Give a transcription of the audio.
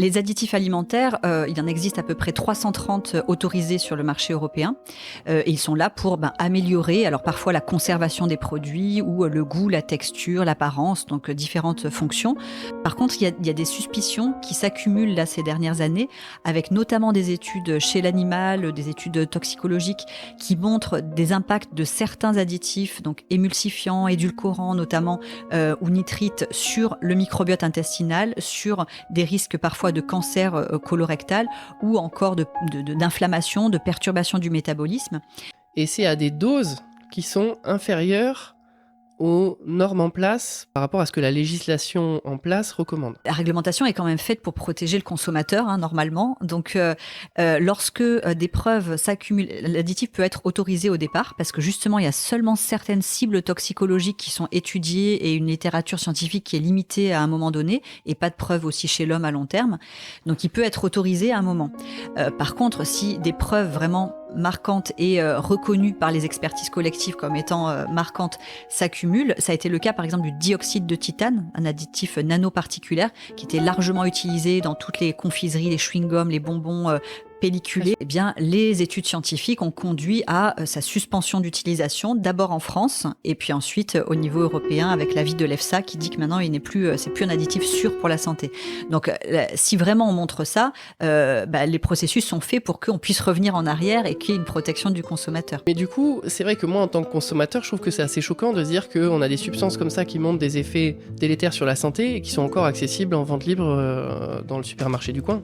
Les additifs alimentaires, il en existe à peu près 330 autorisés sur le marché européen. Et ils sont là pour améliorer, alors parfois la conservation des produits ou le goût, la texture, l'apparence, donc différentes fonctions. Par contre, il y a des suspicions qui s'accumulent là ces dernières années, avec notamment des études chez l'animal, des études toxicologiques qui montrent des impacts de certains additifs, donc émulsifiants, édulcorants notamment, ou nitrites sur le microbiote intestinal, sur des risques parfois de cancer colorectal ou encore d'inflammation, de perturbation du métabolisme. Et c'est à des doses qui sont inférieures aux normes en place par rapport à ce que la législation en place recommande. La réglementation est quand même faite pour protéger le consommateur, normalement. Donc, lorsque des preuves s'accumulent, l'additif peut être autorisé au départ parce que justement, il y a seulement certaines cibles toxicologiques qui sont étudiées et une littérature scientifique qui est limitée à un moment donné et pas de preuves aussi chez l'homme à long terme. Donc, il peut être autorisé à un moment. Par contre, si des preuves vraiment marquantes et reconnues par les expertises collectives comme étant marquantes s'accumulent. Ça a été le cas par exemple du dioxyde de titane, un additif nanoparticulaire qui était largement utilisé dans toutes les confiseries, les chewing-gums, les bonbons pelliculés. Eh bien, les études scientifiques ont conduit à sa suspension d'utilisation, d'abord en France et puis ensuite au niveau européen avec l'avis de l'EFSA qui dit que maintenant c'est plus un additif sûr pour la santé. Donc, si vraiment on montre ça, les processus sont faits pour qu'on puisse revenir en arrière et qu'il y ait une protection du consommateur. Mais du coup, c'est vrai que moi, en tant que consommateur, je trouve que c'est assez choquant de se dire qu'on a des substances comme ça qui montrent des effets délétères sur la santé et qui sont encore accessibles en vente libre dans le supermarché du coin.